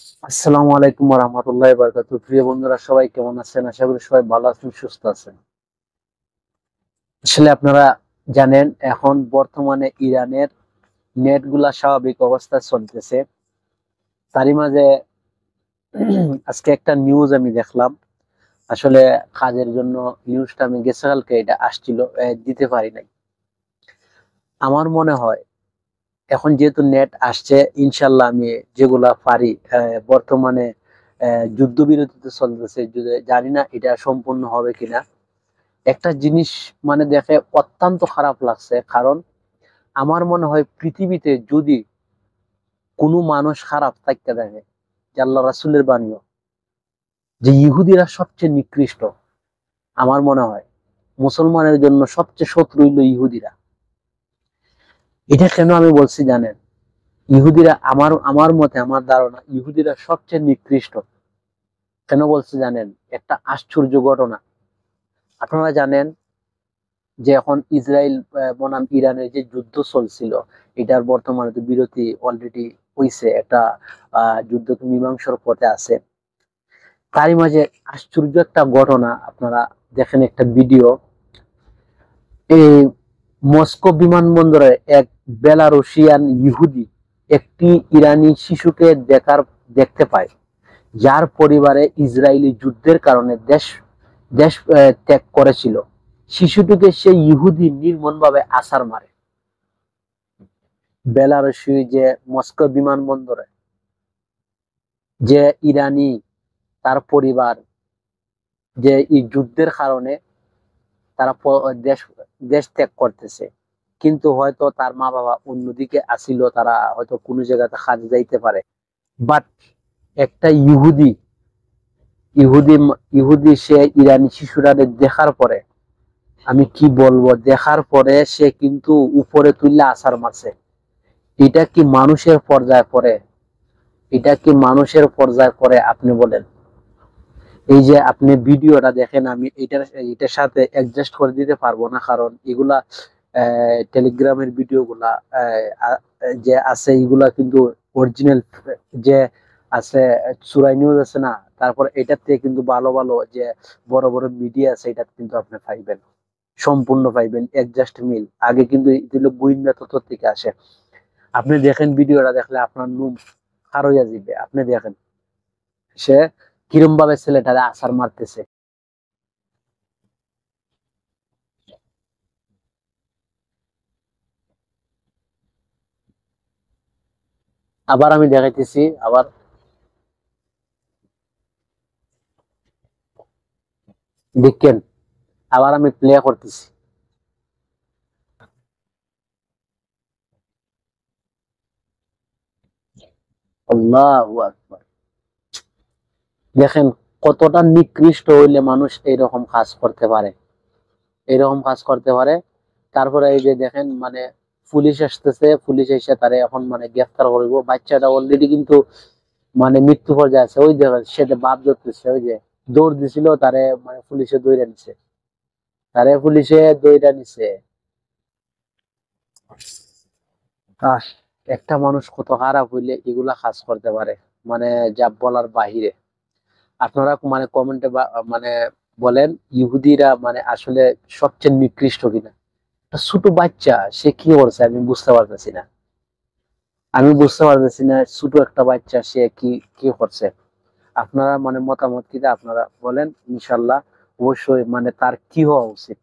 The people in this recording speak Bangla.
আসসালামু আলাইকুম ওয়া রাহমাতুল্লাহি ওয়া বারাকাতুহু। প্রিয় বন্ধুরা, সবাই কেমন আছেন? আশা করি সবাই ভালো আছেন, সুস্থ আছেন। আসলে আপনারা জানেন, এখন বর্তমানে ইরানের নেট গুলা স্বাভাবিক অবস্থায় চলতেছে। তারই মাঝে আজকে একটা নিউজ আমি দেখলাম। আসলে কাজের জন্য নিউজটা আমি গতকালকে এটা আসছিল, দিতে পারি নাই। আমার মনে হয় এখন যেহেতু নেট আসছে, ইনশাল্লাহ আমি যেগুলা পারি, বর্তমানে যুদ্ধবিরতিতে চলতেছে, জানি না এটা সম্পূর্ণ হবে কিনা। একটা জিনিস মানে দেখে অত্যন্ত খারাপ লাগছে, কারণ আমার মনে হয় পৃথিবীতে যদি কোনো মানুষ খারাপ থাকতে দেখে, যে আল্লাহ রাসূলের বাণীও যে ইহুদিরা সবচেয়ে নিকৃষ্ট। আমার মনে হয় মুসলমানের জন্য সবচেয়ে শত্রু হইল ইহুদিরা। এটা কেন আমি বলছি জানেন? ইহুদিরা আমার মতে, আমার ধারণা, ইহুদিরা সবচেয়ে নিকৃষ্ট। কেন বলছি জানেন? একটা আশ্চর্য ঘটনা। আপনারা জানেন যে এখন ইসরায়েল বনাম ইরানের যে যুদ্ধ চলছিল, এটার বর্তমানে তো বিরতি অলরেডি হইছে, একটা যুদ্ধ তো মীমাংসার পথে আছে। তারই মাঝে আশ্চর্য একটা ঘটনা, আপনারা দেখেন একটা ভিডিও। এই মস্কো বিমানবন্দরে এক বেলারুশিয়ান ইহুদি একটি ইরানি শিশুকে দেখতে পায়, যার পরিবারে ইসরায়েলি যুদ্ধের কারণে দেশ দেশ ত্যাগ করেছিল। শিশুটিকে সেই ইহুদি নির্মমভাবে আছাড় মারে। বেলারুশি যে মস্কো বিমানবন্দরে যে ইরানি, তার পরিবার, যে এই যুদ্ধের কারণে তারা দেশ দেশ ত্যাগ করতেছে, কিন্তু হয়তো তার মা বাবা অন্যদিকে আসিল, তারা হয়তো কোনো জায়গাতে কাজে যাইতে পারে। বাট একটা ইহুদি ইহুদি ইহুদি সে ইরানি শিশুরা দেখার পরে, আমি কি বলবো, দেখার পরে সে কিন্তু উপরে তুললে আছাড় মারছে। এটা কি মানুষের পর্যায়ে পড়ে? এটা কি মানুষের পর্যায়ে পড়ে আপনি বলেন? এই যে আপনি ভিডিওটা দেখেন, আমি এটার সাথে অ্যাডজাস্ট করে দিতে পারবো না, কারণ এগুলা টেলিগ্রামের ভিডিও গুলা যে আছে, এগুলা কিন্তু অরিজিনাল যে আছে, সুরাই নিউজ আছে না, তারপর এটার থেকে কিন্তু ভালো ভালো যে বড় বড় মিডিয়া আছে, এটা কিন্তু আপনি পাইবেন, সম্পূর্ণ পাইবেন অ্যাডজাস্ট মিল। আগে কিন্তু এগুলো গোয়েন্দা তথ্য থেকে আসে। আপনি দেখেন, ভিডিওটা দেখলে আপনার নুম খার হইয়া যাবে। আপনি দেখেন সে কিরম ভাবে ছেলেটারে আছাড় মারতেছে। আবার আমি দেখাইতেছি, আবার দেখেন, আবার আমি প্লে করতেছি। আল্লাহু আকবার। দেখেন কতটা নিকৃষ্ট হইলে মানুষ এইরকম কাজ করতে পারে, এইরকম কাজ করতে পারে। তারপরে এই যে দেখেন, মানে পুলিশ আসতেছে, পুলিশ এসে তারে এখন মানে গ্রেফতার করবো। বাচ্চাটা অলরেডি কিন্তু মানে মৃত্যু পর্যায়ে আছে। ওই দেখেন সে বাপ ধরতেছে, ওই যে দৌড় দিছিল, তারে মানে পুলিশে দৌড়ে নিছে, তারে পুলিশে দৌড়ে নিছে। আহ, একটা মানুষ কত খারাপ হইলে এগুলা কাজ করতে পারে, মানে যা বলার বাহিরে। আপনারা মানে কমেন্টে মানে বলেন, ইহুদিরা মানে আসলে সবচেয়ে নিকৃষ্ট কিনা। একটা ছোট বাচ্চা সে কি করছে আমি বুঝতে পারতেছি না। ছোট একটা বাচ্চা সে কি কি করছে। আপনারা মানে মতামত কি আপনারা বলেন, ইনশাল্লাহ। অবশ্যই মানে তার কি হওয়া উচিত।